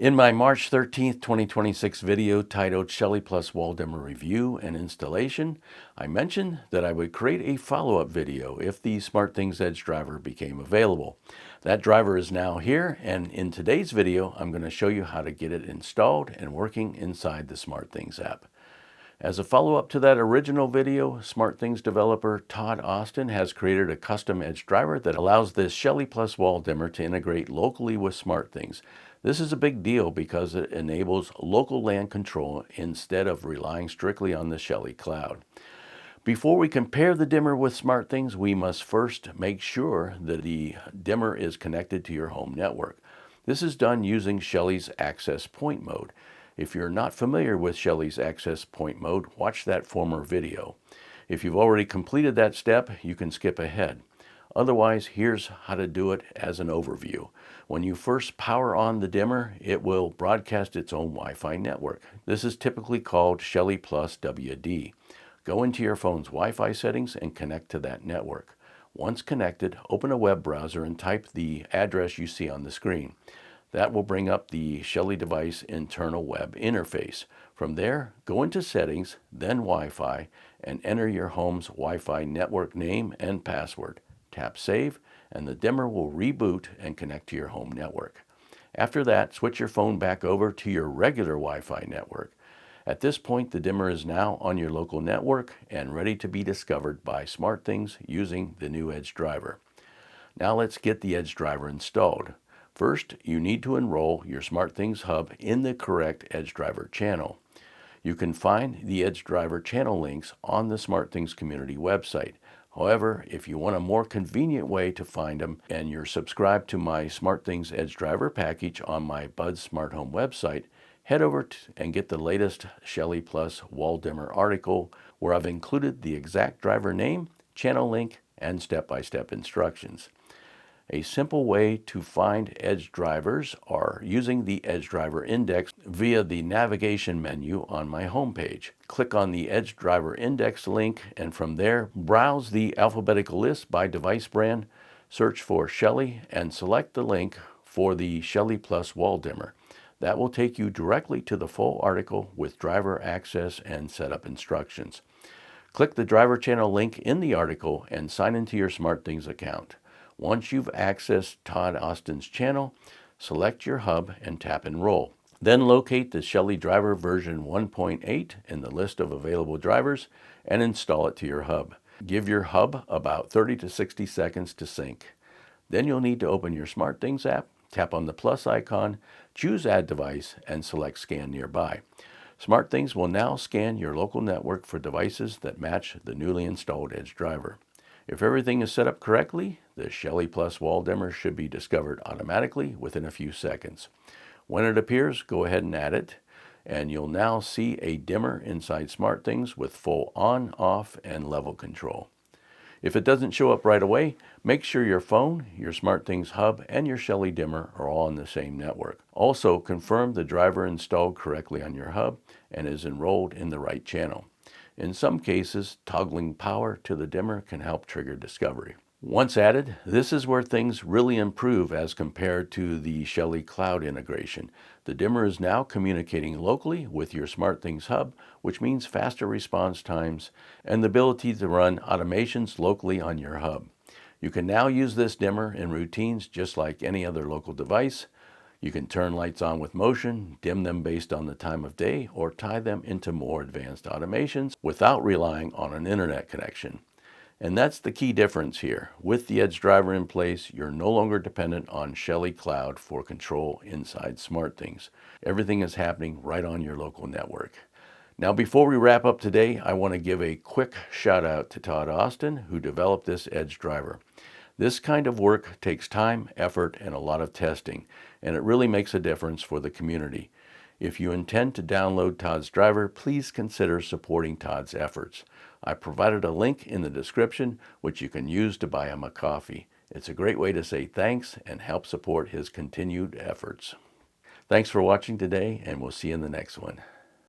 In my March 13th, 2026 video titled Shelly Plus Wall Dimmer Review and Installation, I mentioned that I would create a follow-up video if the SmartThings Edge driver became available. That driver is now here, and in today's video, I'm going to show you how to get it installed and working inside the SmartThings app. As a follow-up to that original video, SmartThings developer Todd Austin has created a custom Edge driver that allows this Shelly Plus wall dimmer to integrate locally with SmartThings. This is a big deal because it enables local LAN control instead of relying strictly on the Shelly cloud. Before we compare the dimmer with SmartThings, we must first make sure that the dimmer is connected to your home network. This is done using Shelly's access point mode. If you're not familiar with Shelly's access point mode, watch that former video. If you've already completed that step, you can skip ahead. Otherwise, here's how to do it as an overview. When you first power on the dimmer, it will broadcast its own Wi-Fi network. This is typically called Shelly Plus WD. Go into your phone's Wi-Fi settings and connect to that network. Once connected, open a web browser and type the address you see on the screen. That will bring up the Shelly device internal web interface. From there, go into Settings, then Wi-Fi, and enter your home's Wi-Fi network name and password. Tap Save, and the dimmer will reboot and connect to your home network. After that, switch your phone back over to your regular Wi-Fi network. At this point, the dimmer is now on your local network and ready to be discovered by SmartThings using the new Edge driver. Now let's get the Edge driver installed. First, you need to enroll your SmartThings hub in the correct Edge driver channel. You can find the Edge driver channel links on the SmartThings community website. However, if you want a more convenient way to find them and you're subscribed to my SmartThings Edge driver package on my Bud Smart Home website, head over and get the latest Shelly Plus wall dimmer article where I've included the exact driver name, channel link, and step-by-step instructions. A simple way to find Edge drivers are using the Edge driver index via the navigation menu on my homepage. Click on the Edge driver index link, and from there, browse the alphabetical list by device brand, search for Shelly, and select the link for the Shelly Plus wall dimmer. That will take you directly to the full article with driver access and setup instructions. Click the driver channel link in the article and sign into your SmartThings account. Once you've accessed Todd Austin's channel, select your hub and tap Enroll. Then locate the Shelly driver version 1.8 in the list of available drivers and install it to your hub. Give your hub about 30 to 60 seconds to sync. Then you'll need to open your SmartThings app, tap on the plus icon, choose Add Device, and select Scan Nearby. SmartThings will now scan your local network for devices that match the newly installed Edge driver. If everything is set up correctly, the Shelly Plus wall dimmer should be discovered automatically within a few seconds. When it appears, go ahead and add it, and you'll now see a dimmer inside SmartThings with full on, off, and level control. If it doesn't show up right away, make sure your phone, your SmartThings hub, and your Shelly dimmer are all on the same network. Also, confirm the driver installed correctly on your hub and is enrolled in the right channel. In some cases, toggling power to the dimmer can help trigger discovery. Once added, this is where things really improve as compared to the Shelly cloud integration. The dimmer is now communicating locally with your SmartThings hub, which means faster response times and the ability to run automations locally on your hub. You can now use this dimmer in routines just like any other local device. You can turn lights on with motion, dim them based on the time of day, or tie them into more advanced automations without relying on an internet connection. And that's the key difference here. With the Edge driver in place, you're no longer dependent on Shelly Cloud for control inside SmartThings. Everything is happening right on your local network. Now, before we wrap up today, I want to give a quick shout out to Todd Austin, who developed this Edge driver. This kind of work takes time, effort, and a lot of testing, and it really makes a difference for the community. If you intend to download Todd's driver, please consider supporting Todd's efforts. I provided a link in the description, which you can use to buy him a coffee. It's a great way to say thanks and help support his continued efforts. Thanks for watching today, and we'll see you in the next one.